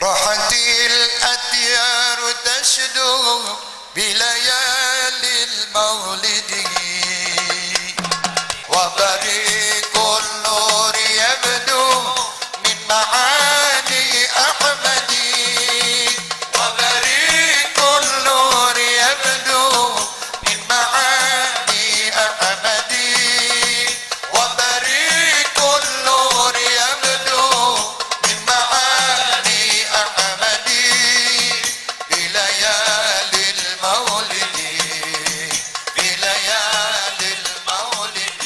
راحت الأديار تشدو بليالي المولد وبريق النور يبدو من معاني أحمد وبريق النور يبدو من معاني أحمد وبريق النور يبدو من معاني أحمد بليالي المولد بليالي المولد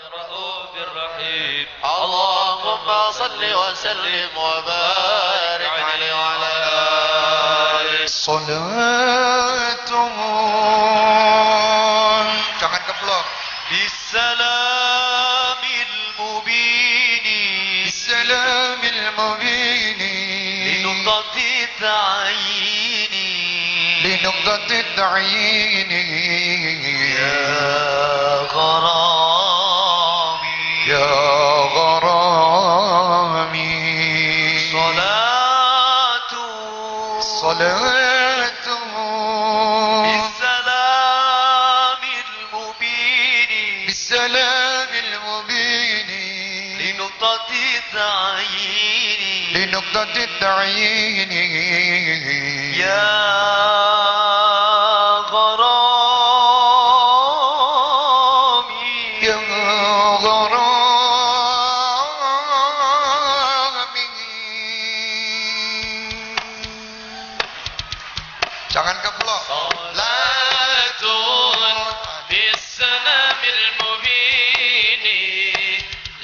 الرؤوف الرحيم اللهم صل وسلم وبارك عليه وعلى آله. صلاة jangan keblok بالسلام المبين بالسلام المبين لنقطة التعيين لنقطة التعيين يا غرامي يا غرامي صلاة بالسلام المبين بالسلام المبين لنقطة التعيين لنقطة التعيين يا غرامي يا غرامي. Jangan keblok. صلاة بالسلام المبين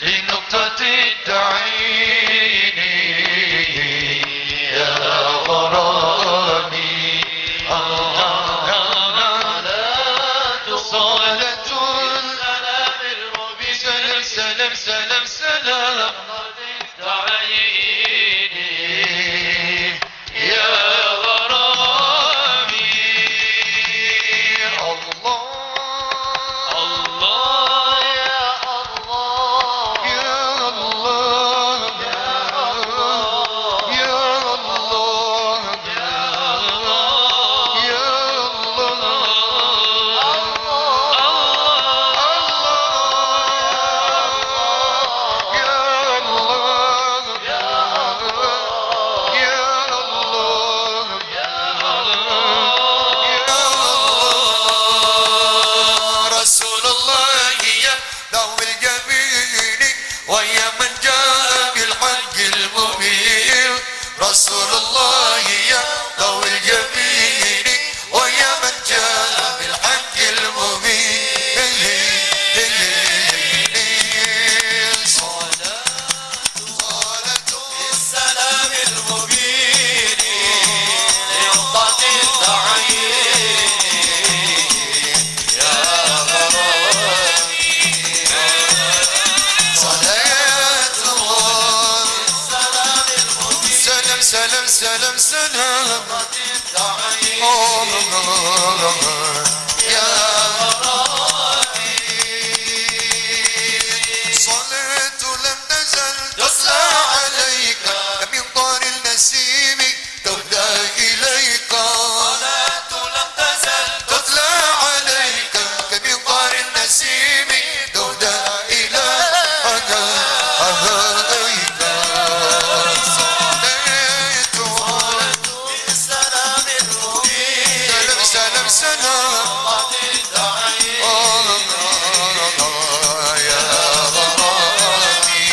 لنقطة التعيين يا غرامي صلاة بالسلام المبين سلام سلام سلام سلام التعيين يا غرامي الله الله يا الله يا الله يا الله يا رسول الله يا ذوي الجميل ويا من جاء بالحق المبين رسول الله يا ذوي الجميل ويا من جاء بالحق المبين صلاة السلام المبين لنقطة التعيين يا غرامي صلاة الله السلام المبين سلام سلام سلام سلام التعيين يا صلاة لم تزل تصلى عليك كمنظار النسيم تهدى إليك صلاة لم تزل تطلع عليك كمنظار النسيم تهدى إليك بالسلام المبين سلام سلام لنقطة التعيين يا غرامي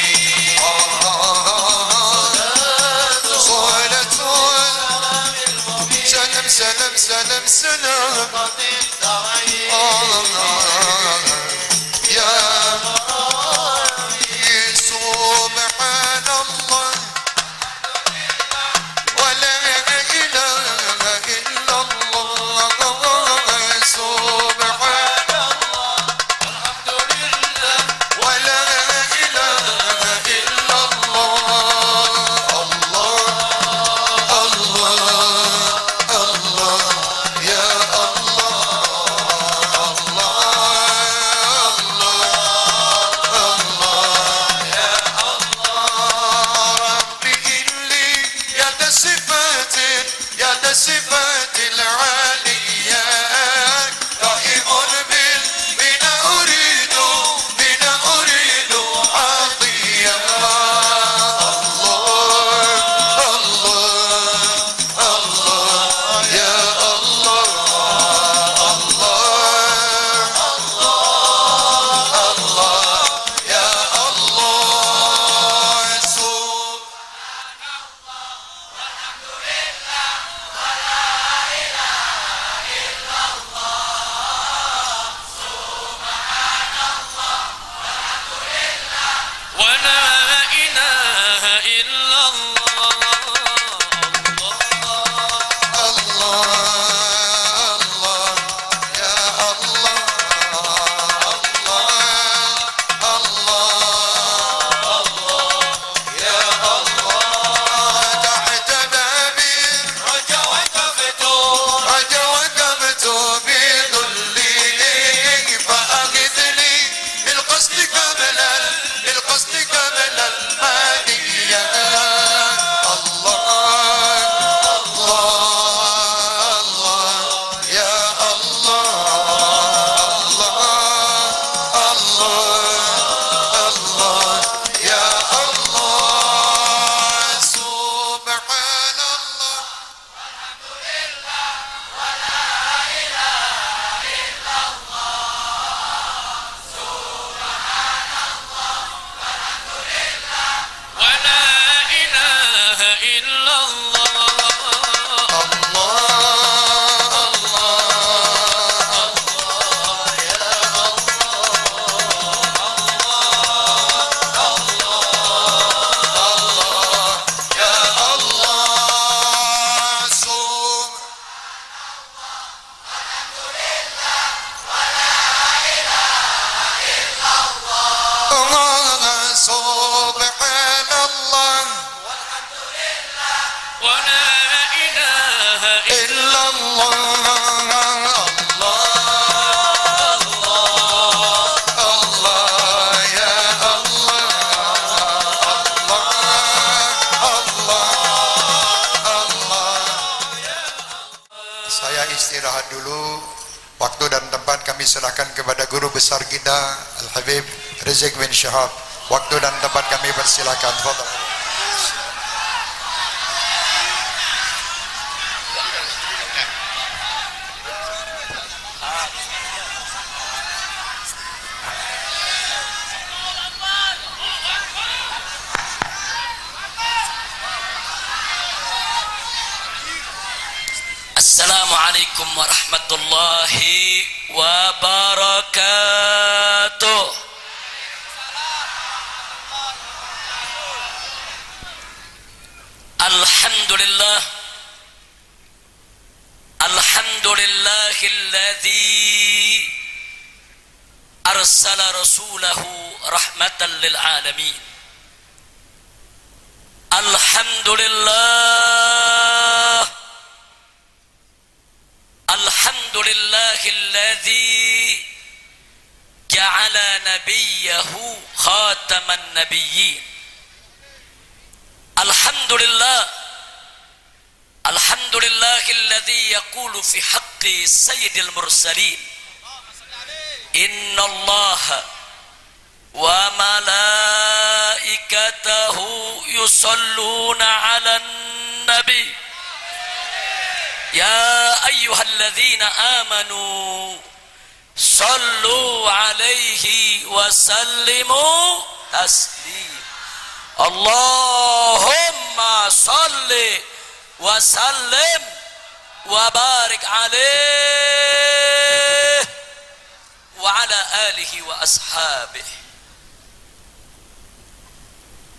قد الدعي يا سبحان الله ولا إله إلا الله سبحان الحمد لله ولا إله إلا الله الله الله يا الله ربي إني يا ذا الصفات يا ذا الصفات العالية دائم بنا أريد عطية الله يا الله يا الله ولا إله إلا الله الله يا الله يا الله تحت بابي رجا وقفت وقفت بظله فأخذني بالقصد قبل المادية الله يا الله يا الله سبحان الله ولا إله إلا الله سبحان الله ولا إله إلا الله الله يا Saya istirahat dulu. Waktu dan tempat kami serahkan kepada guru besar kita Al-Habib Rizik bin Syahab. Waktu dan tempat kami persilakan. Fadhal. Assalamualaikum warahmatullahi wabarakatuh. Alhamdulillah Alhamdulillahilladzi arsala rasulahu rahmatan lil alamin. Alhamdulillah Alhamdulillahilladzi ja'ala nabiyyahu khataman nabiyyin. Alhamdulillah Alhamdulillahilladzi yaqulu fi haqqi sayyidil mursalin. Innallaha wa malaikatahu yusalluna 'alan nabi. Ya ayyuhalladzina amanu sallu 'alaihi wa sallimu taslima. Allahumma salli wa sallim wa barik alaihi wa ala alihi wa ashabihi.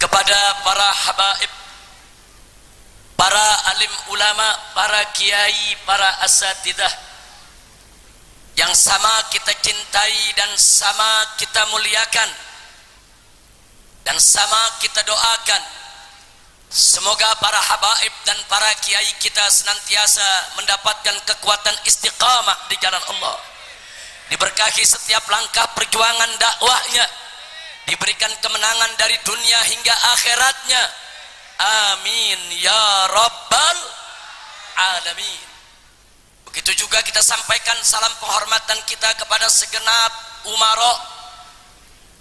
Kepada para habaib, para alim ulama, para kiai, para asatidah yang sama kita cintai dan sama kita muliakan dan sama kita doakan, semoga para habaib dan para kiai kita senantiasa mendapatkan kekuatan istiqamah di jalan Allah, diberkahi setiap langkah perjuangan dakwahnya, diberikan kemenangan dari dunia hingga akhiratnya. Amin ya rabbal alamin. Begitu juga kita sampaikan salam penghormatan kita kepada segenap umara,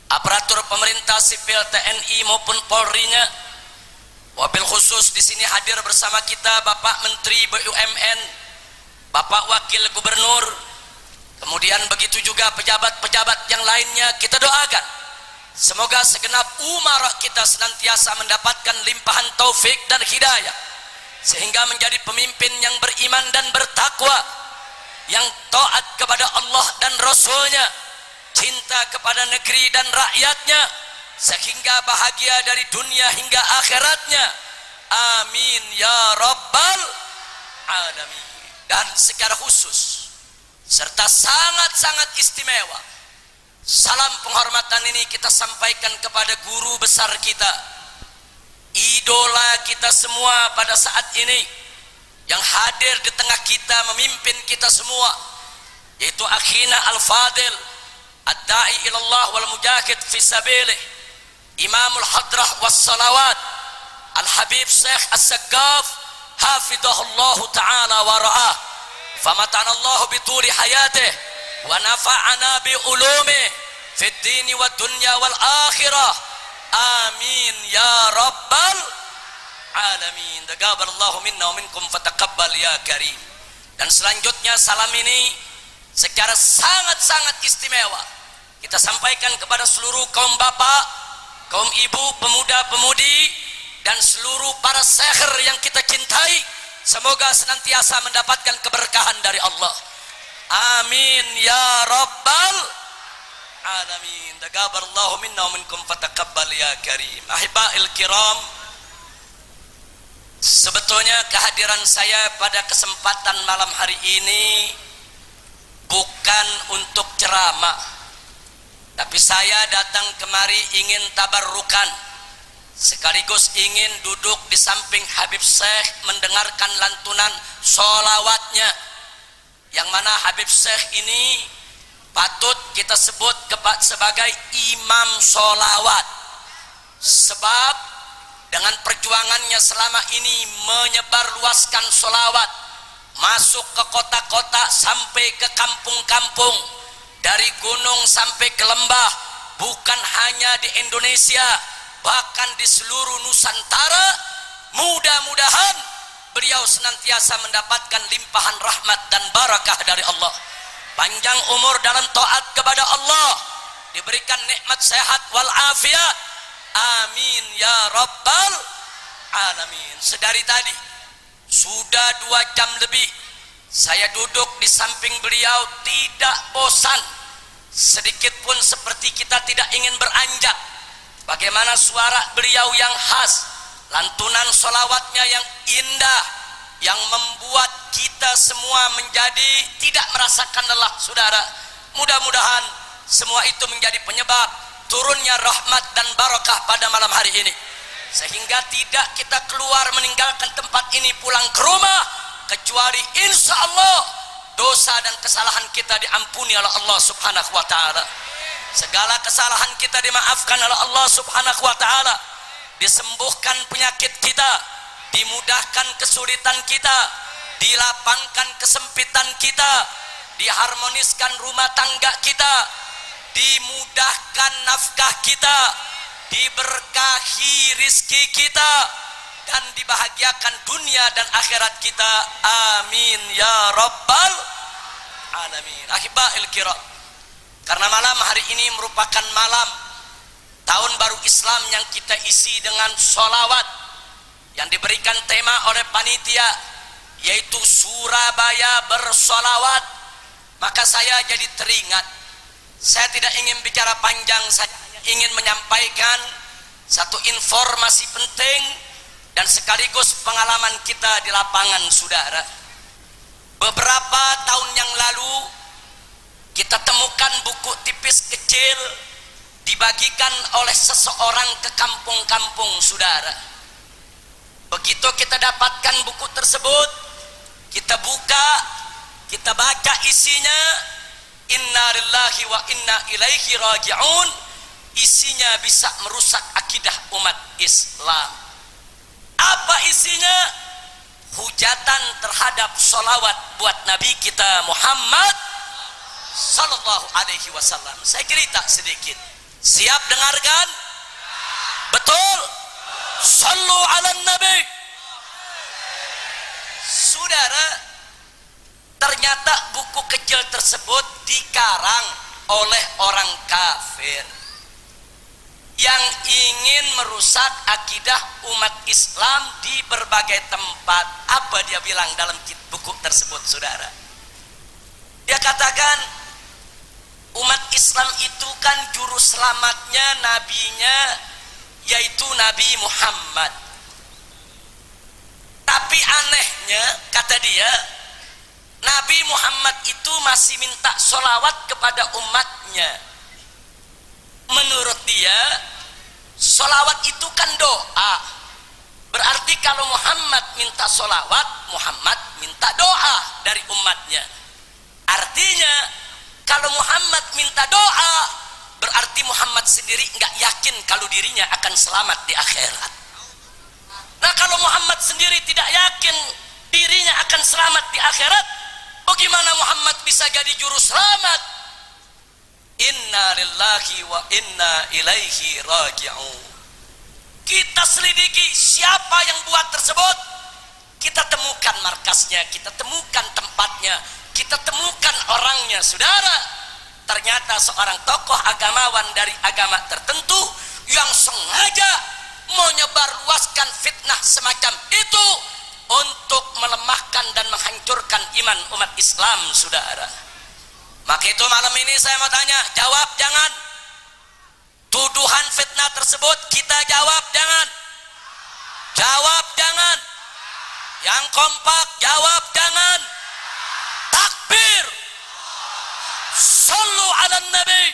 aparatur pemerintah sipil TNI maupun Polri-nya. Wabil khusus di sini hadir bersama kita Bapak Menteri BUMN, Bapak Wakil Gubernur, kemudian begitu juga pejabat-pejabat yang lainnya. Kita doakan semoga segenap umara kita senantiasa mendapatkan limpahan taufik dan hidayah, sehingga menjadi pemimpin yang beriman dan bertakwa, yang taat kepada Allah dan Rasulnya, cinta kepada negeri dan rakyatnya, sehingga bahagia dari dunia hingga akhiratnya. Amin ya rabbal alamin. Dan secara khusus serta sangat-sangat istimewa, salam penghormatan ini kita sampaikan kepada guru besar kita, idola kita semua pada saat ini, yang hadir di tengah kita memimpin kita semua, yaitu akhina al-fadil ad-da'i ilallah wal mujahid fi sabilih, imamul hadrah was salawat al-habib Syekh As-Saggaf hafidhahullahu ta'ala wa ra'ah, famata'anallahu bituli hayatih wa nafa'ana bi ulumi fid dini wad dunya wal akhirah. Amin ya rabbal alamin. Taqabbalallahu minna wa minkum fataqabbal ya karim. Dan selanjutnya salam ini secara sangat-sangat istimewa kita sampaikan kepada seluruh kaum bapak, kaum ibu, pemuda-pemudi, dan seluruh para seher yang kita cintai. Semoga senantiasa mendapatkan keberkahan dari Allah. Amin ya rabbal alamin. Taqabbalallahu minna wa minkum fataqabbal ya karim. Ahibail kiram, sebetulnya kehadiran saya pada kesempatan malam hari ini bukan untuk ceramah, tapi saya datang kemari ingin tabarrukan, sekaligus ingin duduk di samping Habib Syekh mendengarkan lantunan sholawatnya, yang mana Habib Syekh ini patut kita sebut sebagai imam sholawat, sebab dengan perjuangannya selama ini menyebarluaskan sholawat masuk ke kota-kota sampai ke kampung-kampung, dari gunung sampai ke lembah, bukan hanya di Indonesia, bahkan di seluruh Nusantara. Mudah-mudahan beliau senantiasa mendapatkan limpahan rahmat dan barakah dari Allah, panjang umur dalam taat kepada Allah, diberikan nikmat sehat wal afiat. Amin ya rabbal alamin. Sedari tadi sudah 2 jam lebih saya duduk di samping beliau, tidak bosan sedikit pun, seperti kita tidak ingin beranjak. Bagaimana suara beliau yang khas, lantunan sholawatnya yang indah, yang membuat kita semua menjadi tidak merasakan lelah. Saudara, mudah-mudahan semua itu menjadi penyebab turunnya rahmat dan barakah pada malam hari ini, sehingga tidak kita keluar meninggalkan tempat ini pulang ke rumah kecuali insya Allah dosa dan kesalahan kita diampuni oleh Allah subhanahu wa ta'ala, segala kesalahan kita dimaafkan oleh Allah subhanahu wa ta'ala, disembuhkan penyakit kita, dimudahkan kesulitan kita, dilapangkan kesempitan kita, diharmoniskan rumah tangga kita, dimudahkan nafkah kita, diberkahi rizki kita, dan dibahagiakan dunia dan akhirat kita. Amin ya rabbal alamin. Ahibail kiram, karena malam hari ini merupakan malam tahun baru Islam yang kita isi dengan sholawat yang diberikan tema oleh panitia, yaitu Surabaya bersolawat, maka saya jadi teringat. Saya tidak ingin bicara panjang, saya ingin menyampaikan satu informasi penting dan sekaligus pengalaman kita di lapangan, saudara. Beberapa tahun yang lalu kita temukan buku tipis kecil dibagikan oleh seseorang ke kampung-kampung, saudara. Begitu kita dapatkan buku tersebut, kita buka, kita baca isinya, inna lillahi wa inna ilaihi raji'un. Isinya bisa merusak akidah umat Islam. Apa isinya? Hujatan terhadap solawat buat Nabi kita Muhammad sallallahu alaihi wasallam. Saya cerita sedikit. Siap dengarkan? Betul? Sallu ala Nabi. Saudara, ternyata buku kecil tersebut dikarang oleh orang kafir yang ingin merusak akidah umat Islam di berbagai tempat. Apa dia bilang dalam buku tersebut, saudara? Dia katakan umat Islam itu kan juru selamatnya nabinya yaitu Nabi Muhammad. Tapi anehnya, kata dia, Nabi Muhammad itu masih minta sholawat kepada umatnya. Menurut dia, sholawat itu kan doa. Berarti kalau Muhammad minta sholawat, Muhammad minta doa dari umatnya. Artinya, kalau Muhammad minta doa, berarti Muhammad sendiri nggak yakin kalau dirinya akan selamat di akhirat. Nah, kalau Muhammad sendiri tidak yakin dirinya akan selamat di akhirat, bagaimana Muhammad bisa jadi juru selamat? Inna lillahi wa inna ilaihi raji'un. Kita selidiki siapa yang buat tersebut. Kita temukan markasnya, kita temukan tempatnya, kita temukan orangnya, saudara. Ternyata seorang tokoh agamawan dari agama tertentu yang sengaja menyebarluaskan fitnah semacam itu untuk melemahkan dan menghancurkan iman umat Islam, saudara. Maka itu malam ini saya mau tanya, jawab jangan. Tuduhan fitnah tersebut kita jawab jangan. Jawab jangan. Yang kompak jawab jangan. Takbir. Sallu ala Nabi.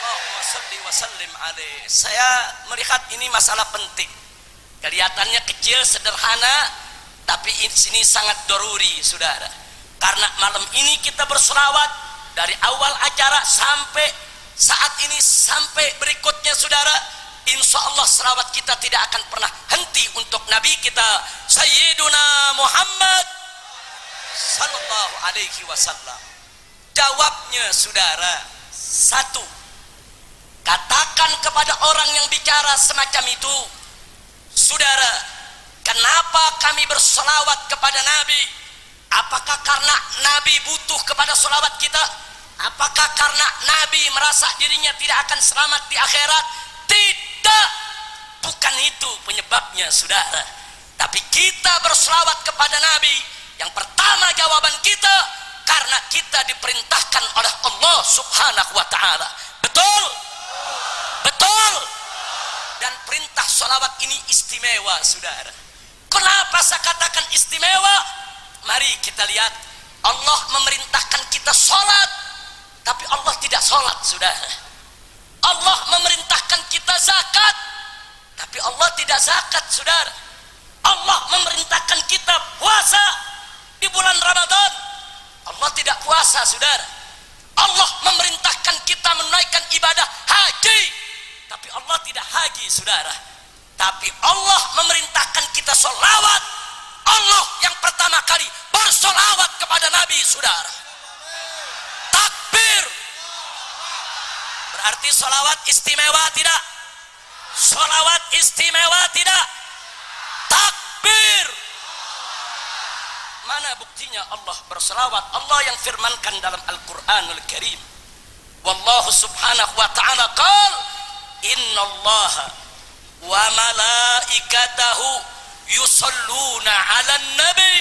Allahumma salli wa sallim alaihi. Saya melihat ini masalah penting. Kelihatannya kecil, sederhana, tapi ini sangat doruri, saudara. Karena malam ini kita berselawat dari awal acara sampai saat ini sampai berikutnya, saudara. Insya Allah selawat kita tidak akan pernah henti untuk Nabi kita Sayyiduna Muhammad sallallahu alaihi wasallam. Jawabnya, saudara, satu, katakan kepada orang yang bicara semacam itu, saudara, kenapa kami berselawat kepada Nabi? Apakah karena Nabi butuh kepada selawat kita? Apakah karena Nabi merasa dirinya tidak akan selamat di akhirat? Tidak, bukan itu penyebabnya, saudara. Tapi kita berselawat kepada Nabi, yang pertama jawaban kita, karena kita diperintahkan oleh Allah subhanahu wa ta'ala. Betul? Betul? Dan perintah sholawat ini istimewa, saudara. Kenapa saya katakan istimewa? Mari kita lihat, Allah memerintahkan kita sholat, tapi Allah tidak sholat, saudara. Allah memerintahkan kita zakat, tapi Allah tidak zakat, saudara. Allah memerintahkan kita puasa di bulan Ramadan, Allah tidak puasa, saudara. Allah memerintahkan kita menunaikan ibadah haji, tapi Allah tidak haji, saudara. Tapi Allah memerintahkan kita sholawat. Allah yang pertama kali bersolawat kepada Nabi, saudara. Takbir. Berarti solawat istimewa tidak? Solawat istimewa tidak? Takbir. Mana buktinya Allah bersolawat? Allah yang firmankan dalam Al-Quranul Karim, wallahu subhanahu wa ta'ala qal innallaha wa malaikatahu yusalluna ala nabi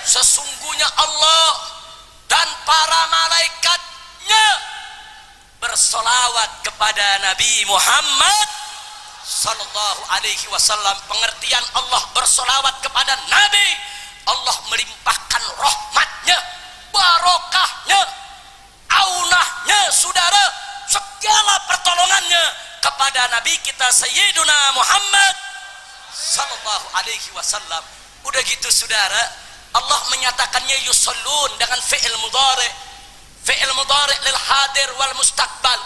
sesungguhnya Allah dan para malaikatnya bersolawat kepada Nabi Muhammad sallallahu alaihi wasallam. Pengertian Allah bersolawat kepada Nabi, Allah melimpahkan rahmatnya, barokahnya, aunahnya, saudara, segala pertolongannya kepada Nabi kita Sayyiduna Muhammad sallallahu alaihi wasallam. Udah gitu saudara, Allah menyatakannya yusallun dengan fi'il mudhari. Fi'il mudhari lil hadir wal mustaqbal.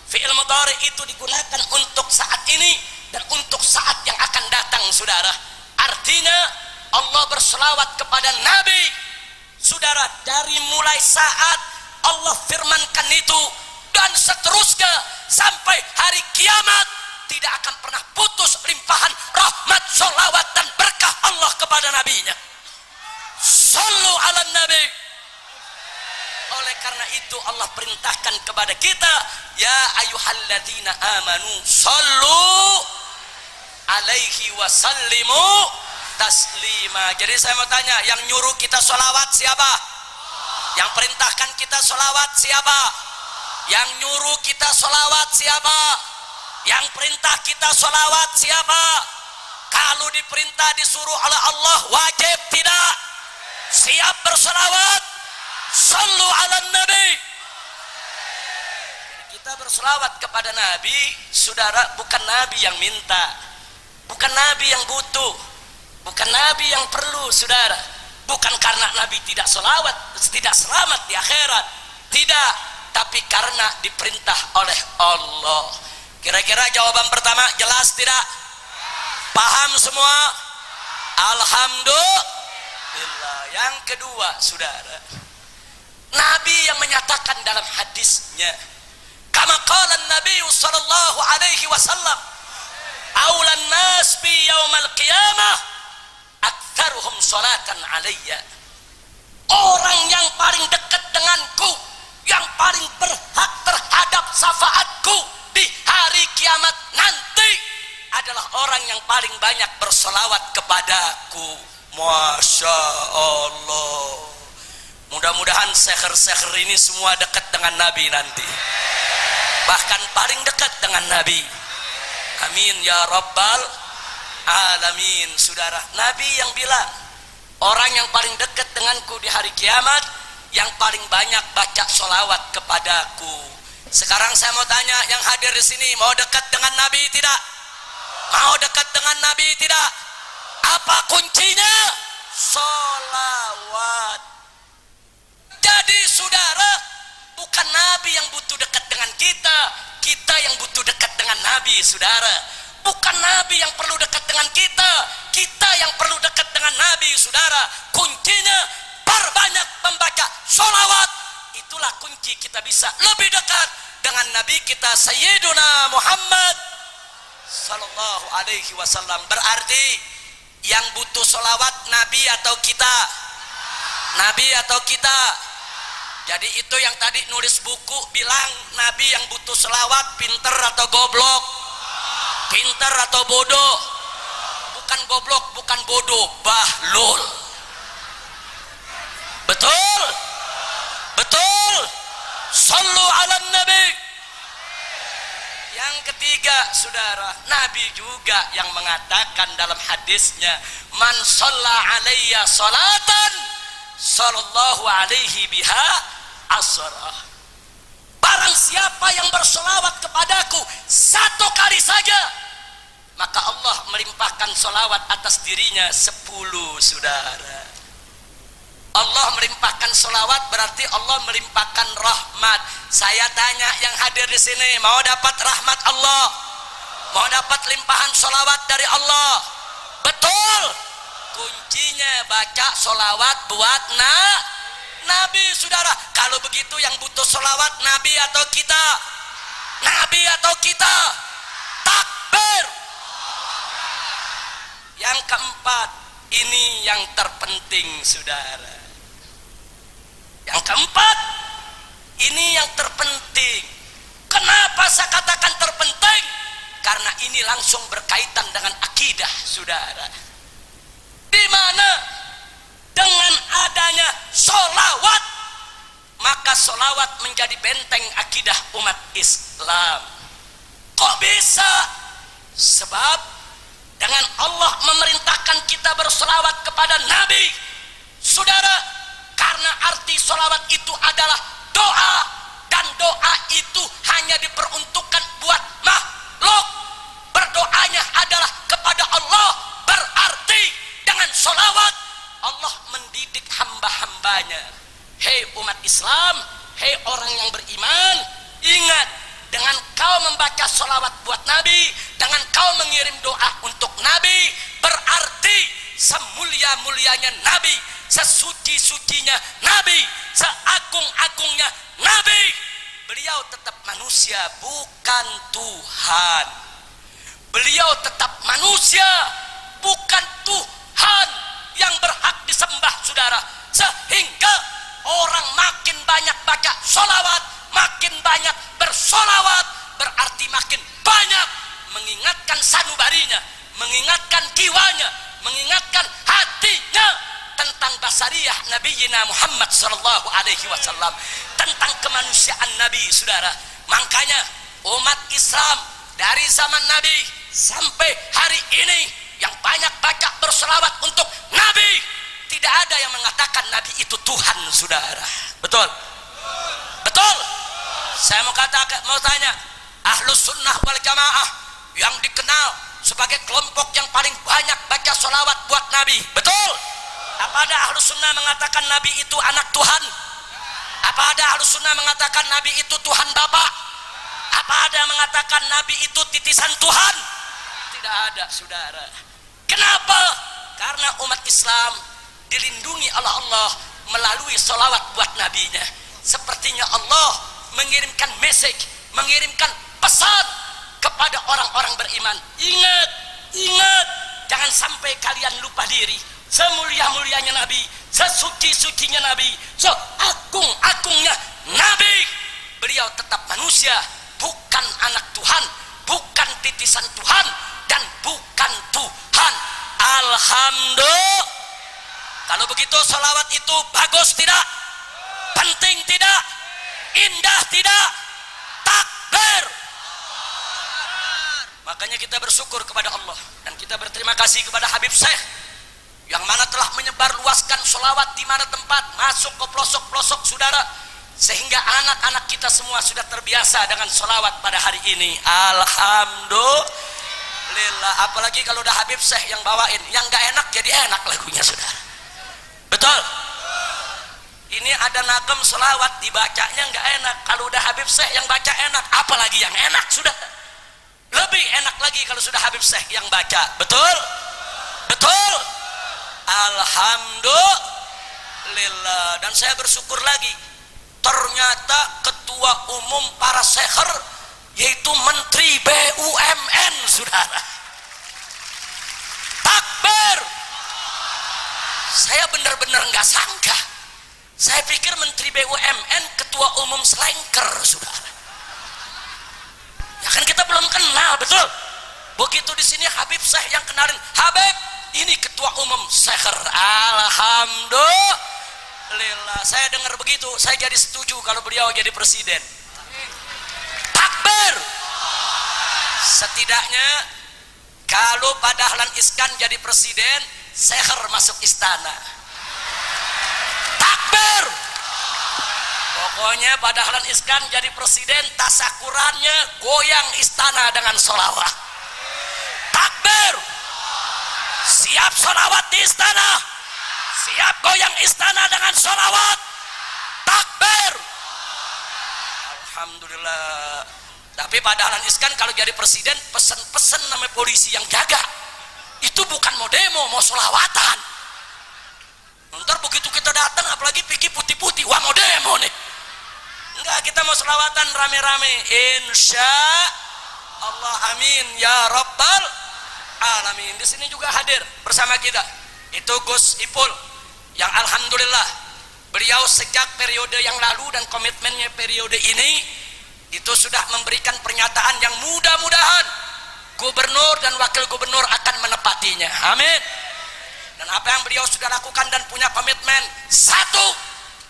Fi'il mudhari itu digunakan untuk saat ini dan untuk saat yang akan datang saudara. Artinya Allah berselawat kepada Nabi saudara dari mulai saat Allah firmankan itu dan seterusnya sampai hari kiamat tidak akan pernah putus limpahan rahmat, sholawat dan berkah Allah kepada nabinya. Sallu ala nabi. Oleh karena itu Allah perintahkan kepada kita, ya ayyuhalladzina amanu sallu alaihi wasallimu taslima. Jadi saya mau tanya, yang nyuruh kita sholawat siapa? Yang perintahkan kita sholawat siapa? Yang nyuruh kita sholawat siapa? Yang perintah kita sholawat siapa? Kalau diperintah disuruh oleh Allah wajib tidak? Siap bersolawat? Sallu ala nabi. Kita bersolawat kepada Nabi saudara, bukan Nabi yang minta, bukan Nabi yang butuh, bukan Nabi yang perlu saudara. Bukan karena Nabi tidak solawat, tidak selamat di akhirat, tidak, tapi karena diperintah oleh Allah. Kira-kira jawaban pertama jelas tidak? Paham semua? Alhamdulillah. Yang kedua saudara, Nabi yang menyatakan dalam hadisnya, kama qala Nabi sallallahu alaihi wasallam, aulan nas bi yaumal qiyamah aktsaruhum salatan alayya. Orang yang paling dekat denganku, yang paling berhak terhadap syafaatku di hari kiamat nanti adalah orang yang paling banyak bersolawat kepadaku. Masya Allah. Mudah-mudahan seher-seher ini semua dekat dengan Nabi nanti, bahkan paling dekat dengan Nabi. Amin ya rabbal alamin. Saudara, Nabi yang bilang, orang yang paling dekat denganku di hari kiamat yang paling banyak baca sholawat kepadaku. Sekarang saya mau tanya, yang hadir di sini mau dekat dengan Nabi tidak? Mau dekat dengan Nabi tidak? Apa kuncinya? Sholawat. Jadi saudara, bukan Nabi yang butuh dekat dengan kita, kita yang butuh dekat dengan Nabi saudara. Bukan Nabi yang perlu dekat dengan kita, kita yang perlu dekat dengan Nabi saudara. Kuncinya perbanyak membaca sholawat. Itulah kunci kita bisa lebih dekat dengan Nabi kita Sayyiduna Muhammad sallallahu alaihi wasallam. Berarti yang butuh sholawat Nabi atau kita? Nabi atau kita? Jadi itu yang tadi nulis buku bilang Nabi yang butuh sholawat pinter atau goblok? Pinter atau bodoh? Bukan goblok, bukan bodoh, bahlul. Betul? Betul? Sallu ala nabi. Yang ketiga saudara, Nabi juga yang mengatakan dalam hadisnya, man shalla alayya salatan sallallahu alaihi biha asrah. Barang siapa yang bersolawat kepadaku satu kali saja, maka Allah melimpahkan solawat atas dirinya 10 saudara. Allah melimpahkan solawat berarti Allah melimpahkan rahmat. Saya tanya yang hadir di sini, mau dapat rahmat Allah? Mau dapat limpahan solawat dari Allah? Betul? Kuncinya baca solawat buat Nabi saudara. Kalau begitu yang butuh solawat Nabi atau kita? Nabi atau kita? Takbir. Yang keempat, ini yang terpenting saudara. Yang keempat, ini yang terpenting. Kenapa saya katakan terpenting? Karena ini langsung berkaitan dengan akidah saudara. Di mana dengan ada maka solawat menjadi benteng akidah umat Islam. Kok bisa? Sebab dengan Allah memerintahkan kita bersolawat kepada Nabi, saudara, karena arti solawat itu adalah doa, dan doa itu hanya diperuntukkan buat makhluk. Berdoanya adalah kepada Allah, berarti dengan solawat Allah mendidik hamba-hambanya. Hei umat Islam, hei orang yang beriman, ingat, dengan kau membaca solawat buat Nabi, dengan kau mengirim doa untuk Nabi, berarti semulia-mulianya Nabi, sesuci-sucinya Nabi, seagung-agungnya Nabi, beliau tetap manusia, bukan Tuhan. Beliau tetap manusia, bukan Tuhan yang berhak disembah, saudara. Sehingga orang makin banyak baca solawat, makin banyak bersolawat, berarti makin banyak mengingatkan sanubarinya, mengingatkan jiwanya, mengingatkan hatinya tentang basariyah Nabiyina Muhammad sallallahu alaihi wasallam, tentang kemanusiaan Nabi, saudara. Makanya umat Islam dari zaman Nabi sampai hari ini yang banyak baca berselawat untuk Nabi, tidak ada yang mengatakan Nabi itu Tuhan, saudara. Betul? Betul? Saya mau tanya, Ahlus Sunnah wal Jamaah yang dikenal sebagai kelompok yang paling banyak baca selawat buat Nabi, betul? Apa ada Ahlus Sunnah mengatakan Nabi itu anak Tuhan? Apa ada Ahlus Sunnah mengatakan Nabi itu Tuhan Bapa? Apa ada mengatakan Nabi itu titisan Tuhan? Tidak ada, saudara. Kenapa? Karena umat Islam dilindungi oleh Allah melalui solawat buat nabinya. Sepertinya Allah mengirimkan message, mengirimkan pesan kepada orang-orang beriman. Ingat, ingat, jangan sampai kalian lupa diri. Semulia-mulianya Nabi, sesuci-sucinya Nabi, seagung-agungnya Nabi, beliau tetap manusia, bukan anak Tuhan, bukan titisan Tuhan, dan bukan Tuhan. Alhamdulillah. Kalau begitu salawat itu bagus tidak? Penting tidak? Indah tidak? Takbir. Makanya kita bersyukur kepada Allah, dan kita berterima kasih kepada Habib Syekh yang mana telah menyebar luaskan sholawat di mana tempat, masuk ke pelosok-pelosok, saudara, sehingga anak-anak kita semua sudah terbiasa dengan sholawat pada hari ini. Alhamdulillah. Apalagi kalau udah Habib Syekh yang bawain, yang gak enak jadi enak lagunya, saudara. Betul? Ini ada nagem sholawat, dibacanya gak enak. Kalau udah Habib Syekh yang baca enak, apalagi yang enak, sudah lebih enak lagi kalau sudah Habib Syekh yang baca. Betul? Betul? Alhamdulillah. Dan saya bersyukur lagi, ternyata ketua umum para sekher yaitu Menteri BUMN, saudara. Takbir. Saya benar-benar nggak sangka. Saya pikir Menteri BUMN ketua umum selengker, saudara. Ya kan kita belum kenal, betul? Begitu di sini Habib Syekh yang kenalin, Habib, ini ketua umum sekher. Alhamdulillah. Saya dengar begitu, saya jadi setuju kalau beliau jadi presiden. Takbir. Setidaknya kalau Pak Dahlan Iskan jadi presiden, sekher masuk istana. Takbir. Pokoknya Pak Dahlan Iskan jadi presiden, tasakurannya goyang istana dengan sholawat. Takbir. Siap sholawat di istana, siap goyang istana dengan sholawat. Takbir. Alhamdulillah. Tapi Pak Dahlan Iskan kalau jadi presiden, pesen-pesen nama polisi yang jaga. Itu bukan mau demo, mau sholawatan. Ntar begitu kita datang, apalagi pikir putih-putih, wah mau demo nih. Enggak, kita mau sholawatan rame-rame. Insya Allah, amin ya rabbal alamin. Di sini juga hadir bersama kita itu Gus Ipul yang alhamdulillah beliau sejak periode yang lalu dan komitmennya periode ini itu sudah memberikan pernyataan yang mudah-mudahan gubernur dan wakil gubernur akan menepatinya. Amin. Dan apa yang beliau sudah lakukan dan punya komitmen, satu,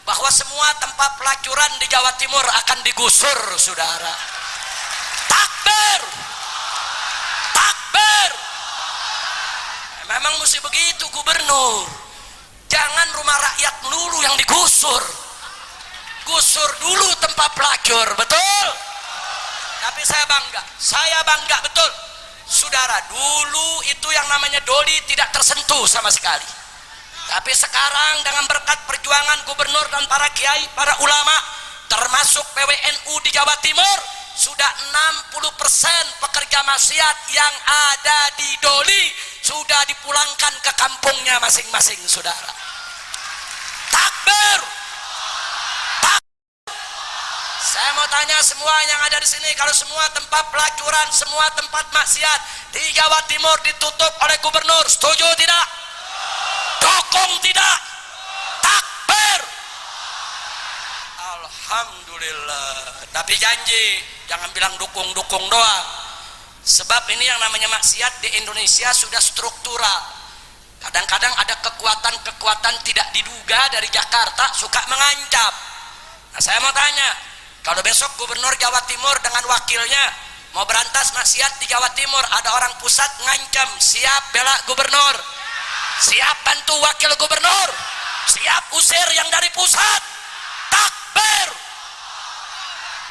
bahwa semua tempat pelacuran di Jawa Timur akan digusur, saudara. Takbir, takbir. Memang mesti begitu gubernur. Jangan rumah rakyat dulu yang digusur. Gusur dulu tempat pelacur, betul? Tapi saya bangga betul. Saudara, dulu itu yang namanya doli tidak tersentuh sama sekali. Tapi sekarang dengan berkat perjuangan gubernur dan para kiai, para ulama, termasuk PWNU di Jawa Timur, sudah 60% pekerja maksiat yang ada di doli sudah dipulangkan ke kampungnya masing-masing, saudara. Takbir. Saya mau tanya semua yang ada di sini, kalau semua tempat pelacuran, semua tempat maksiat di Jawa Timur ditutup oleh gubernur, setuju tidak? Dukung tidak? Takbir. Alhamdulillah. Tapi janji, jangan bilang dukung-dukung doang. Sebab ini yang namanya maksiat di Indonesia sudah struktural. Kadang-kadang ada kekuatan-kekuatan tidak diduga dari Jakarta suka mengancam. Nah, saya mau tanya, kalau besok gubernur Jawa Timur dengan wakilnya mau berantas maksiat di Jawa Timur, ada orang pusat ngancam, siap bela gubernur, siap bantu wakil gubernur, siap usir yang dari pusat. Takbir.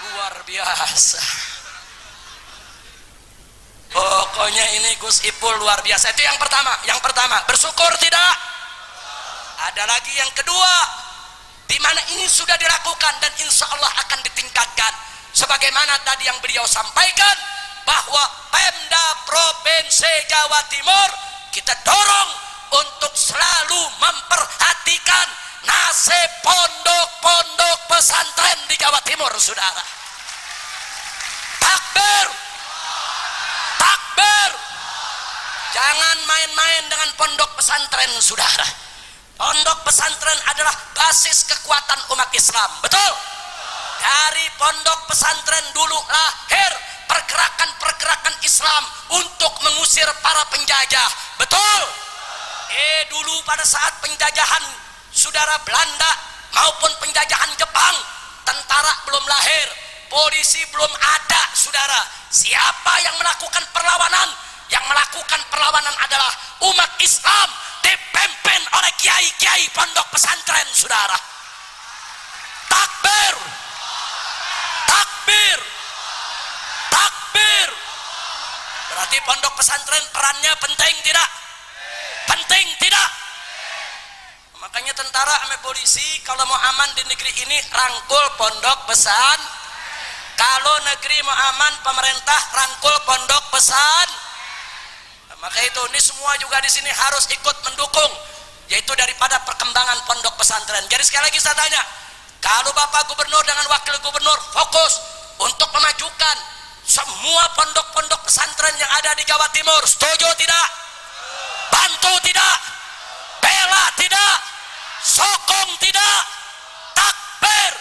Luar biasa. Pokoknya ini Gus Ipul luar biasa. Itu yang pertama. Yang pertama, bersyukur tidak? Ada lagi yang kedua, di mana ini sudah dilakukan dan insya Allah akan ditingkatkan. Sebagaimana tadi yang beliau sampaikan, bahwa Pemda Provinsi Jawa Timur kita dorong untuk selalu memperhatikan nasib pondok-pondok pesantren di Jawa Timur, saudara. Takbir. Takbir. Jangan main-main dengan pondok pesantren, saudara. Pondok pesantren adalah basis kekuatan umat Islam, betul? Dari pondok pesantren dulu lahir pergerakan-pergerakan Islam untuk mengusir para penjajah, betul? Dulu pada saat penjajahan saudara Belanda maupun penjajahan Jepang, tentara belum lahir, polisi belum ada, saudara. Siapa yang melakukan perlawanan? Yang melakukan perlawanan adalah umat Islam dipimpin oleh kiai-kiai pondok pesantren, saudara. Takbir. Takbir. Takbir. Berarti pondok pesantren perannya penting tidak? Penting tidak? Makanya tentara sama polisi kalau mau aman di negeri ini rangkul pondok pesan. Kalau negeri mau aman, pemerintah rangkul pondok pesan. Maka itu ini semua juga di sini harus ikut mendukung, yaitu daripada perkembangan pondok pesantren. Jadi sekali lagi saya tanya, kalau Bapak Gubernur dengan Wakil Gubernur fokus untuk memajukan semua pondok-pondok pesantren yang ada di Jawa Timur, setuju tidak? Bantu tidak? Bela tidak? Sokong tidak? Takbir.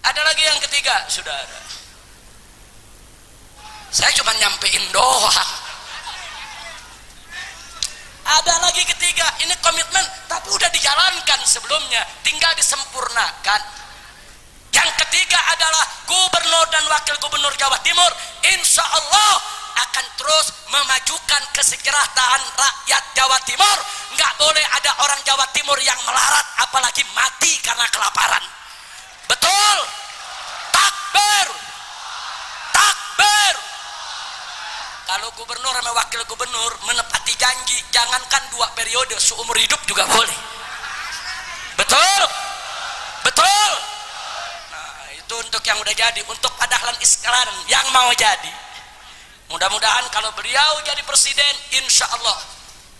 Ada lagi yang ketiga, saudara. Saya cuma nyampein doang. Ada lagi ketiga, ini komitmen tapi udah dijalankan sebelumnya, tinggal disempurnakan. Yang ketiga adalah Gubernur dan Wakil Gubernur Jawa Timur insya Allah akan terus memajukan kesejahteraan rakyat Jawa Timur. Nggak boleh ada orang Jawa Timur yang melarat apalagi mati karena kelaparan. Betul? Takbir. Takbir. Kalau gubernur sama wakil gubernur menepati janji, jangankan 2 periode, seumur hidup juga boleh. Betul? Betul? Nah, itu untuk yang udah jadi, untuk Pak Dahlan Iskan yang mau jadi. Mudah-mudahan kalau beliau jadi presiden, insya Allah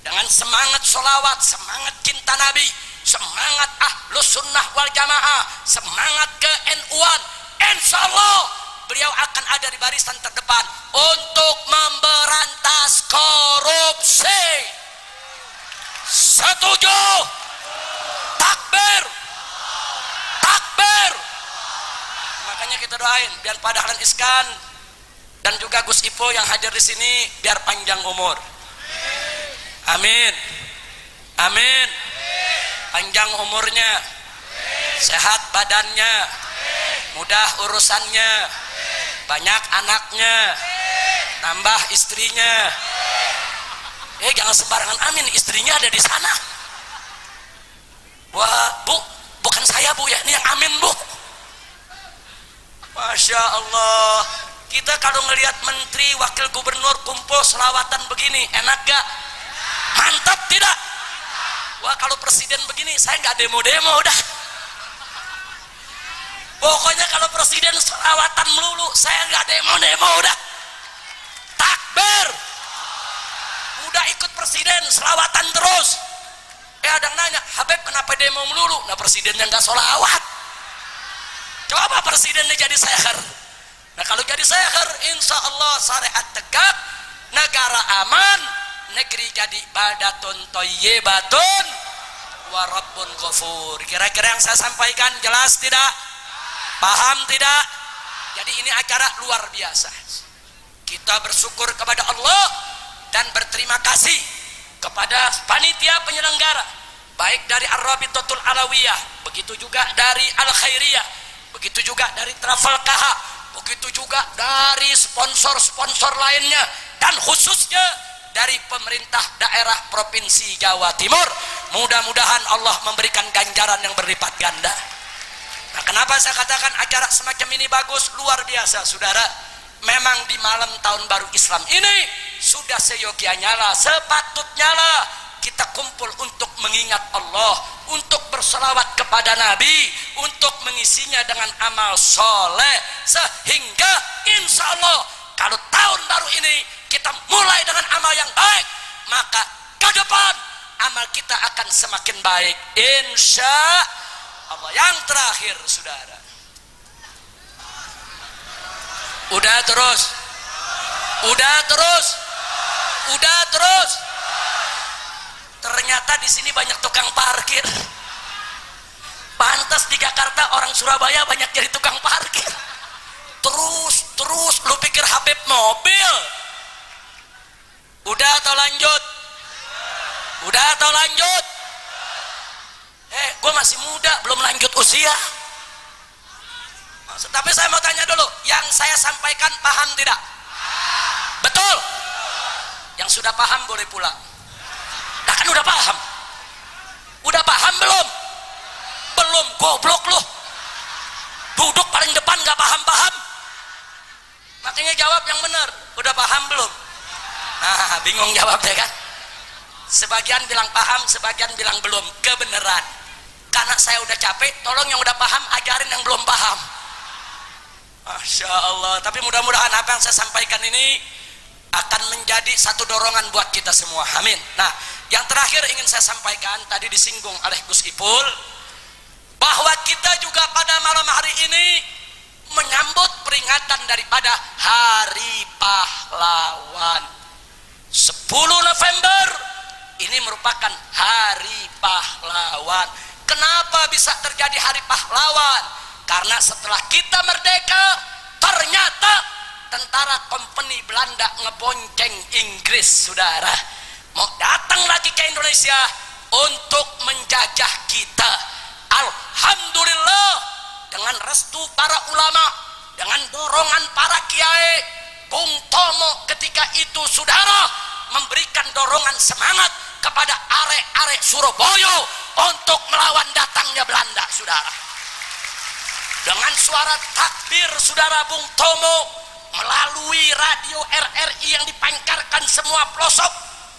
dengan semangat sholawat, semangat cinta Nabi, semangat ahlus sunnah wal jamaah, semangat ke-NU-an, insya Allah beliau akan ada di barisan terdepan untuk memberantas korupsi. Setuju? Takbir. Takbir. Makanya kita doain biar Pak Dahlan Iskan dan juga Gus Ipul yang hadir di sini biar panjang umur. Amin. Amin. panjang umurnya, sehat badannya, mudah urusannya, banyak anaknya, nambah istrinya. Jangan sembarangan amin, istrinya ada di sana. Wah bu, bukan saya bu ya, ini yang amin bu. Masya Allah, kita kalau ngelihat menteri, wakil gubernur kumpul selawatan begini, enak gak? Mantap tidak? Wah kalau presiden begini, saya nggak demo-demo udah. Pokoknya kalau presiden selawatan melulu, saya nggak demo-demo udah. Takbir, udah ikut presiden selawatan terus. Ada yang nanya, Habib kenapa demo melulu? Nah presidennya nggak sholawat. Coba presidennya jadi seher. Nah kalau jadi seher, insya Allah syariat tegak, negara aman, negeri jadi badatun thayyibatun wa rabbun ghafur. Kira-kira yang saya sampaikan jelas tidak? Paham tidak? Jadi ini acara luar biasa. Kita bersyukur kepada Allah dan berterima kasih kepada panitia penyelenggara, baik dari Ar-Rabitatul Alawiyah, begitu juga dari Al-Khairiyah, begitu juga dari Travel KH, begitu juga dari sponsor-sponsor lainnya, dan khususnya dari pemerintah daerah Provinsi Jawa Timur. Mudah-mudahan Allah memberikan ganjaran yang berlipat ganda. Nah, kenapa saya katakan acara semacam ini bagus, luar biasa saudara. Memang di malam tahun baru Islam ini sudah seyogianya lah, sepatutnya lah kita kumpul untuk mengingat Allah, untuk berselawat kepada Nabi, untuk mengisinya dengan amal soleh, sehingga insya Allah kalau tahun baru ini kita mulai dengan amal yang baik, maka ke depan amal kita akan semakin baik insya Allah. Yang terakhir saudara, udah terus ternyata di sini banyak tukang parkir. Pantas di Jakarta orang Surabaya banyak jadi tukang parkir. Terus lu pikir Habib mobil? Udah atau lanjut? Gue masih muda, belum lanjut usia. Tapi saya mau tanya dulu, yang saya sampaikan paham tidak? Betul? Yang sudah paham boleh pulang. Nah kan udah paham. Udah paham belum? Belum, goblok lu. Duduk paling depan gak paham-paham. Makanya jawab yang benar. Udah paham belum? Nah, bingung jawabnya kan? Sebagian bilang paham, sebagian bilang belum. Kebenaran. Karena saya udah capek, tolong yang udah paham ajarin yang belum paham. Masya Allah. Tapi mudah-mudahan apa yang saya sampaikan ini akan menjadi satu dorongan buat kita semua. Amin. Nah, yang terakhir ingin saya sampaikan, tadi disinggung oleh Gus Ipul, bahwa kita juga pada malam hari ini menyambut peringatan daripada Hari Pahlawan. 10 November ini merupakan Hari Pahlawan. Kenapa bisa terjadi Hari Pahlawan? Karena setelah kita merdeka, ternyata tentara kompeni Belanda ngebonceng Inggris, saudara. Mau datang lagi ke Indonesia untuk menjajah kita. Alhamdulillah, dengan restu para ulama, dengan dorongan para kiai, Bung Tomo ketika itu, saudara, memberikan dorongan semangat kepada arek-arek Surabaya untuk melawan datangnya Belanda, saudara. Dengan suara takbir saudara, Bung Tomo melalui radio RRI yang dipancarkan semua pelosok,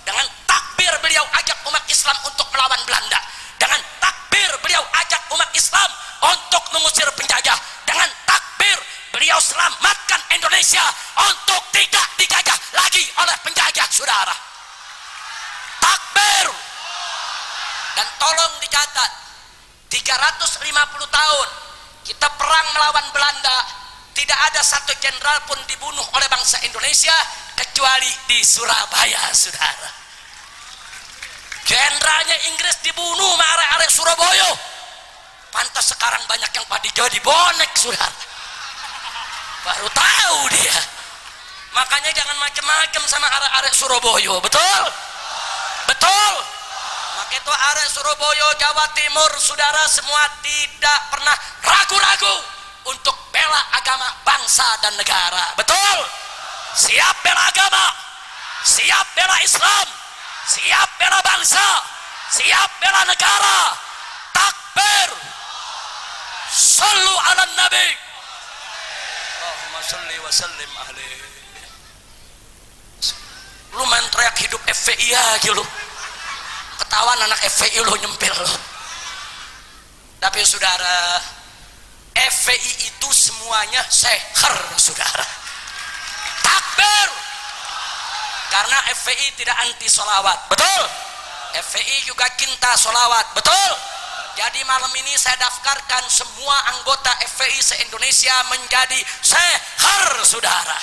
dengan takbir beliau ajak umat Islam untuk melawan Belanda. Dengan takbir beliau ajak umat Islam untuk mengusir penjajah. Dengan takbir beliau selamatkan Indonesia untuk tidak dijajah lagi oleh penjajah, saudara. Takbir. Dan tolong dicatat, 350 tahun kita perang melawan Belanda, tidak ada satu jenderal pun dibunuh oleh bangsa Indonesia kecuali di Surabaya, saudara. Jenderalnya Inggris dibunuh sama arek-arek Surabaya. Pantas sekarang banyak yang pada jadi bonek, saudara. Baru tahu dia. Makanya jangan macam-macam sama arek-arek Surabaya, betul? Betul? itu arek Surabaya, Jawa Timur, saudara semua tidak pernah ragu-ragu untuk bela agama, bangsa dan negara. Betul? Siap bela agama, siap bela Islam, siap bela bangsa, siap bela negara. Takbir. Sallu ala nabi. Allahumma salli wa sallim alaihi. Lu main teriak hidup FPI aja lu, ketahuan anak FPI lu nyempil lu. Tapi saudara, FPI itu semuanya seher saudara. Takbir. Karena FPI tidak anti solawat, betul? FPI juga cinta solawat, betul? Jadi malam ini saya daftarkan semua anggota FPI se-Indonesia menjadi seher saudara.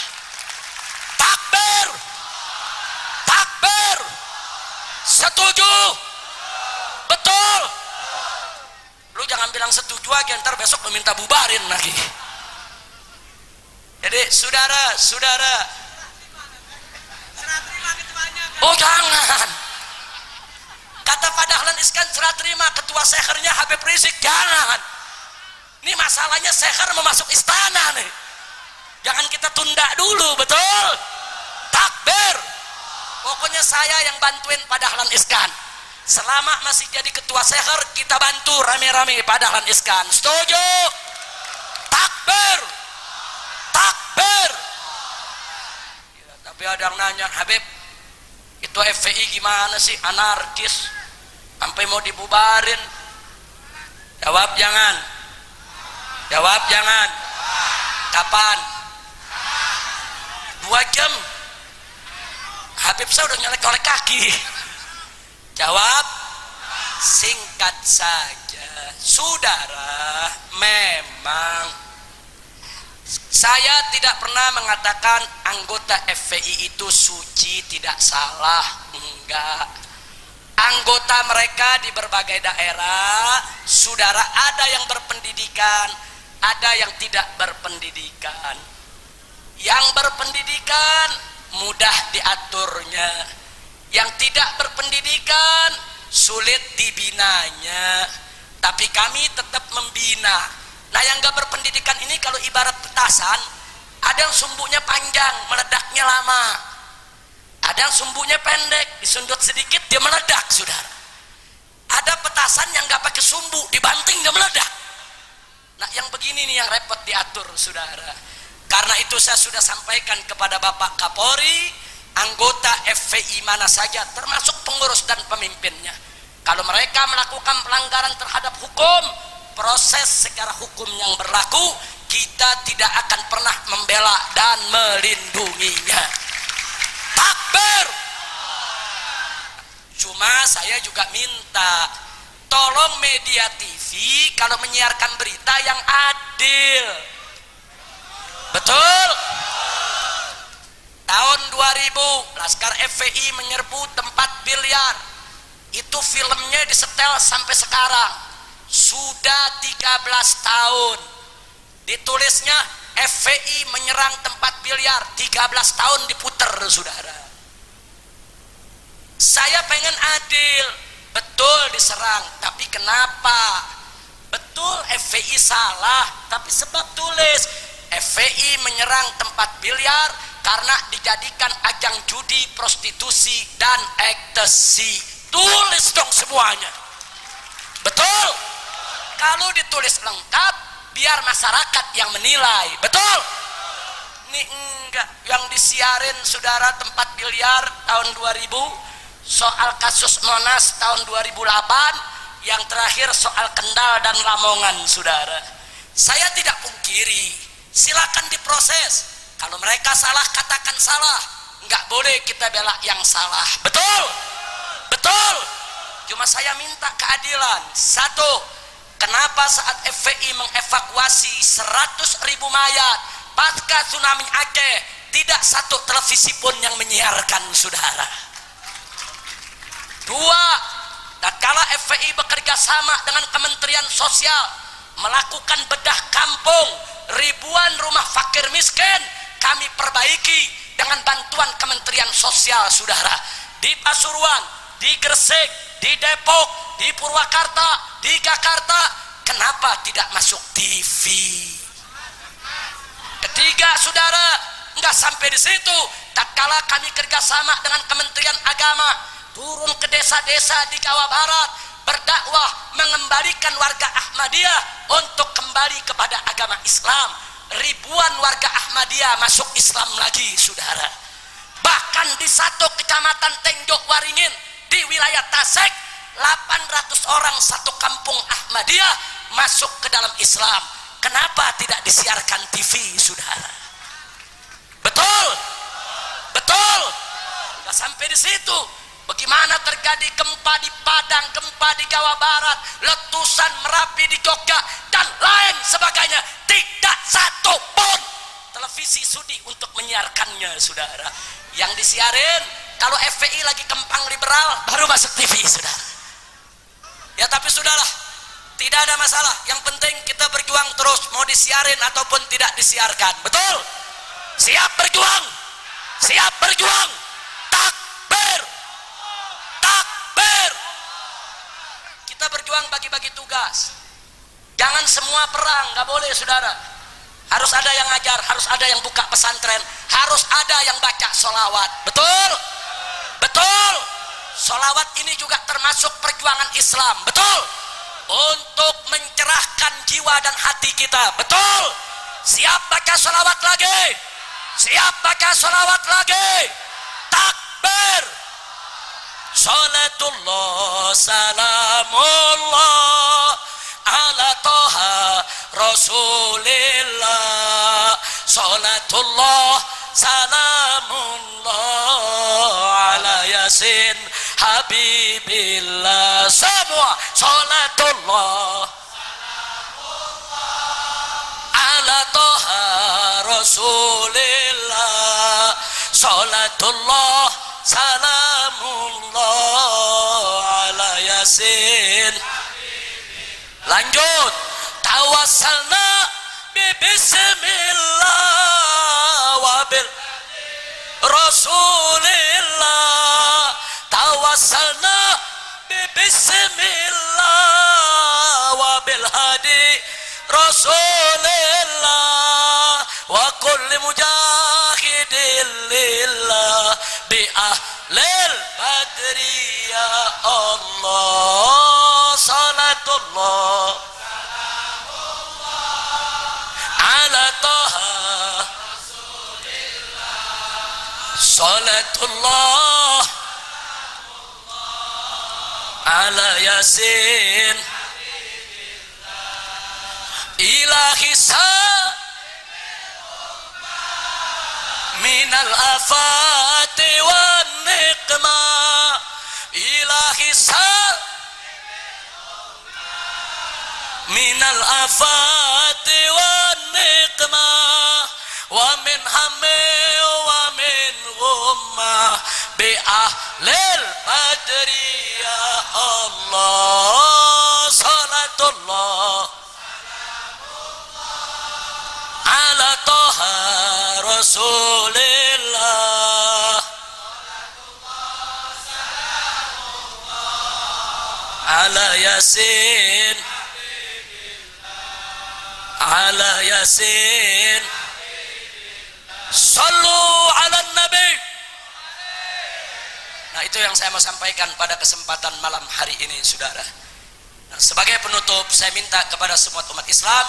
Takbir. Takbir. Setuju? Betul? Lu jangan bilang setuju aja, ntar besok lu minta bubarin lagi. Jadi saudara, oh jangan. Kata Pak Dahlan Iskan serah terima ketua sehernya Habib Rizik, jangan. Ini masalahnya seher mau masuk istana nih. Jangan kita tunda dulu, betul? Takbir. Pokoknya saya yang bantuin Pak Dahlan Iskan. Selama masih jadi ketua seher, kita bantu rame-rame Pak Dahlan Iskan. Setuju? Takbir. Takbir. Ya, tapi ada yang nanya, Habib, itu FPI gimana sih, anarkis sampai mau dibubarin? Jawab jangan. Jawab jangan. Kapan? 2 jam. Habib saya udah nyolek-nyolek kaki. Jawab singkat saja. Saudara, memang saya tidak pernah mengatakan anggota FPI itu suci, tidak salah, enggak. Anggota mereka di berbagai daerah, saudara, ada yang berpendidikan, ada yang tidak berpendidikan. Yang berpendidikan mudah diaturnya, yang tidak berpendidikan sulit dibinanya. Tapi kami tetap membina. Nah, yang gak berpendidikan ini kalau ibarat petasan, ada yang sumbunya panjang, meledaknya lama. Ada yang sumbunya pendek, disundut sedikit dia meledak, saudara. Ada petasan yang gak pakai sumbu, dibanting dia meledak. Nah, yang begini nih yang repot diatur, saudara. Karena itu saya sudah sampaikan kepada Bapak Kapolri, anggota FPI mana saja, termasuk pengurus dan pemimpinnya, kalau mereka melakukan pelanggaran terhadap hukum, proses secara hukum yang berlaku, kita tidak akan pernah membela dan melindunginya. Takbir. Cuma saya juga minta, tolong media TV kalau menyiarkan berita yang adil. Betul? Tahun 2000 Laskar FPI menyerbu tempat biliar. Itu filmnya disetel sampai sekarang. Sudah 13 tahun. Ditulisnya FPI menyerang tempat biliar, 13 tahun diputer, saudara. Saya pengen adil. Betul diserang, tapi kenapa? Betul FPI salah, tapi sebab tulis FPI menyerang tempat biliar karena dijadikan ajang judi, prostitusi, dan ekstasi. Tulis dong semuanya. Betul? Kalau ditulis lengkap, biar masyarakat yang menilai. Betul? Ini enggak. Yang disiarin, saudara, tempat biliar tahun 2000, soal kasus Monas tahun 2008, yang terakhir soal Kendal dan Lamongan, saudara. Saya tidak pungkiri, silakan diproses. Kalau mereka salah, katakan salah. Enggak boleh kita bela yang salah. Betul? Betul? Cuma saya minta keadilan. Satu, kenapa saat FPI mengevakuasi 100.000 mayat pasca tsunami Aceh, tidak satu televisi pun yang menyiarkan, saudara? Dua, tatkala FPI bekerja sama dengan Kementerian Sosial melakukan bedah kampung, ribuan rumah fakir miskin kami perbaiki dengan bantuan Kementerian Sosial, saudara. Di Pasuruan, di Gresik, di Depok, di Purwakarta, di Jakarta, kenapa tidak masuk TV? Ketiga, saudara, enggak sampai di situ. Tatkala kami kerjasama dengan Kementerian Agama, turun ke desa-desa di Jawa Barat, berdakwah mengembalikan warga Ahmadiyah untuk kembali kepada agama Islam. Ribuan warga Ahmadiyah masuk Islam lagi, saudara. Bahkan di satu kecamatan Tenjok Waringin di wilayah Tasik, 800 orang satu kampung Ahmadiyah masuk ke dalam Islam. Kenapa tidak disiarkan TV, saudara? Betul, betul. Nggak sampai di situ. Bagaimana terjadi gempa di Padang, gempa di Jawa Barat, letusan Merapi di Jogja, dan lain sebagainya. Tidak satu pun televisi sudi untuk menyiarkannya, saudara. Yang disiarin kalau FPI lagi kempang liberal baru masuk TV, saudara. Ya tapi sudahlah, tidak ada masalah. Yang penting kita berjuang terus, mau disiarin ataupun tidak disiarkan. Betul? Siap berjuang, siap berjuang. Takbir, takbir. Kita berjuang bagi-bagi tugas. Jangan semua perang, nggak boleh, saudara. Harus ada yang ngajar, harus ada yang buka pesantren, harus ada yang baca sholawat. Betul? Betul. Sholawat ini juga termasuk perjuangan Islam. Betul? Untuk mencerahkan jiwa dan hati kita. Betul? Siap baca sholawat lagi? Siap baca sholawat lagi? Takbir. Salatullah salamullah ala toha rasulillah. Salatullah salamullah ala yasin habibillah. Semua salatullah ala toha rasulillah. Salatullah salamullah ala yasin. Lanjut. Tawassalna bismillah wabil rasulillah. Tawassalna bismillah wabil hadi rasulillah wa kulli mujahidin lillah bi ahlil badri ya Allah. Salatullah ala toha salatullah ala yasin ilahi sa minal afati wan niqma. Ilahi sa minal afati wan niqma wa min hammi wa min ghumma bi ahlil badri ya Allah. Salatullah ala toha rasulillah. Ala yasin ala yasin. Sallu ala nabi. Nah itu yang saya mau sampaikan pada kesempatan malam hari ini, saudara. Nah, sebagai penutup saya minta kepada semua umat Islam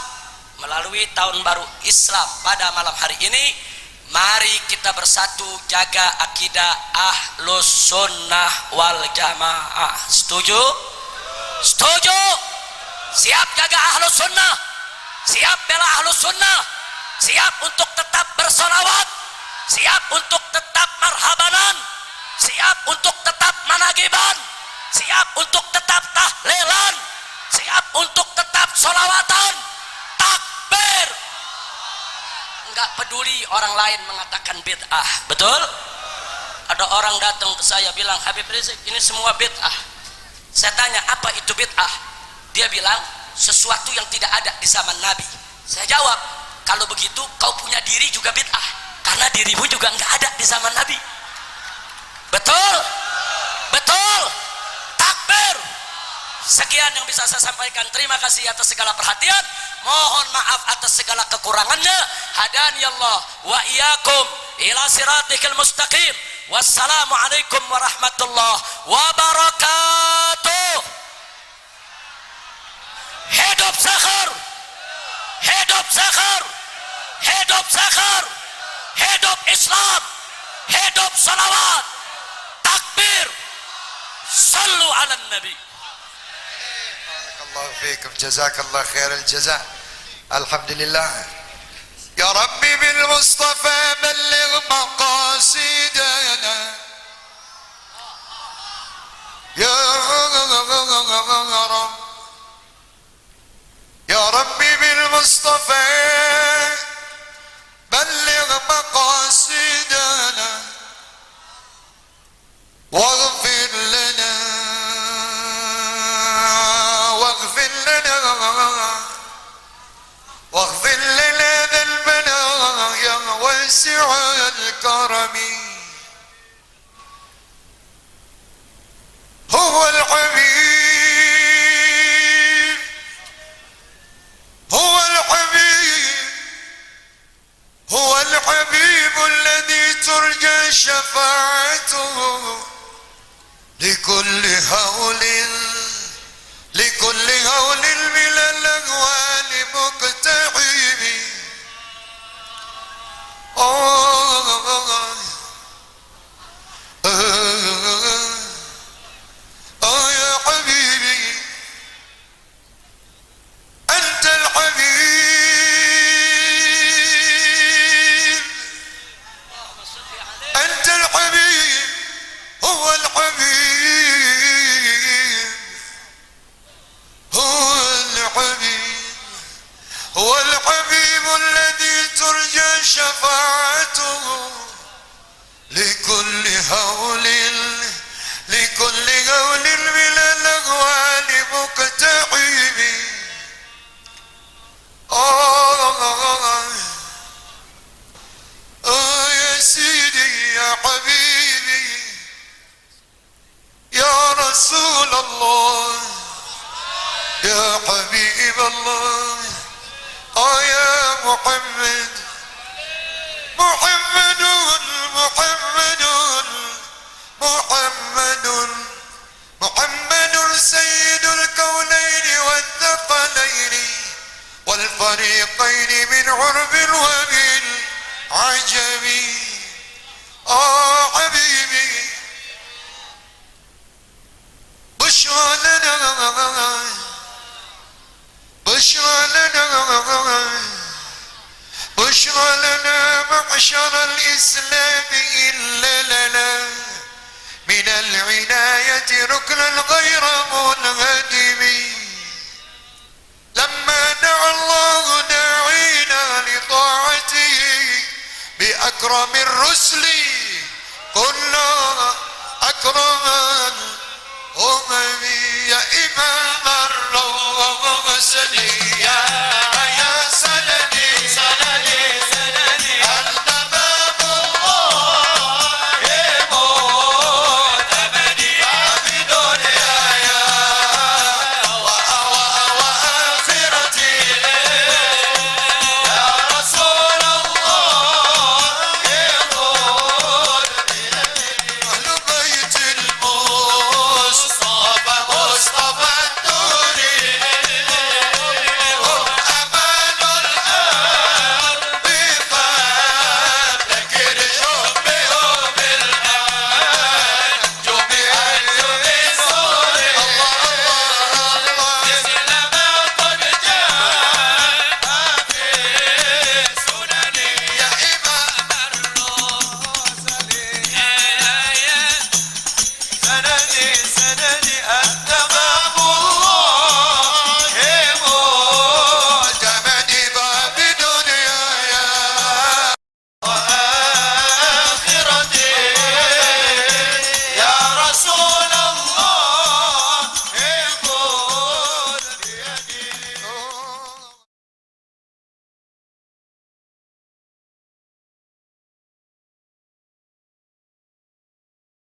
melalui tahun baru Islam pada malam hari ini, mari kita bersatu jaga akidah Ahlus Sunnah wal Jamaah. Setuju? Setuju? Siap jaga Ahlus Sunnah? Siap bela Ahlus Sunnah? Siap untuk tetap bersolawat? Siap untuk tetap marhabanan? Siap untuk tetap managiban? Siap untuk tetap tahlilan? Siap untuk tetap solawatan? Takbir! Enggak peduli orang lain mengatakan bid'ah. Betul? Ada orang datang ke saya bilang, Habib Rizik, ini semua bid'ah. Saya tanya, apa itu bid'ah? Dia bilang, sesuatu yang tidak ada di zaman Nabi. Saya jawab, kalau begitu kau punya diri juga bid'ah, karena dirimu juga nggak ada di zaman Nabi. Betul? Betul? Takbir! Sekian yang bisa saya sampaikan. Terima kasih atas segala perhatian. Mohon maaf atas segala kekurangannya. Hadani Allah wa iyyakum ila siratikal mustaqim. Wassalamualaikum warahmatullahi wabarakatuh. Hidup Sakhar, hidup Sakhar, hidup Sakhar, hidup Islam, hidup salawat, takbir, sallu ala nabi. Barakallahu fiikum, jazakallah khairal jazaa. Alhamdulillah. Ya Rabbi bil Mustafa balligh maqasidana. Ya Rabb, Ya Rabbi bil Mustafa balligh maqasidana waghfir lana waghfir lana waghfir lana dhanbana ya wasi'al karami. Huwa al-Habib, هو الحبيب، هو الحبيب الذي ترجى شفاعته لكل هول من الأهوال مقتحم. يا حبيبي أنت الحبيب، أنت الحبيب، هو الحبيب، هو الحبيب، هو الحبيب الذي ترجى شفاعته لكل هول من الأهوال مقتحم. يا سيدي يا حبيبي يا رسول الله يا حبيب الله. يا محمد، محمد محمد محمد محمد سيد الكونين والثقلين والفريقين من عرب ومن عجم. حبيبي بشرى لنا، بشرى لنا، بشرى لنا معشر الإسلام إلا لنا من العناية ركنا غير منهدم. لما دعا الله داعينا لطاعته بأكرم الرسل كنا أكرم الأمم. يا إمام الرسل يا سندي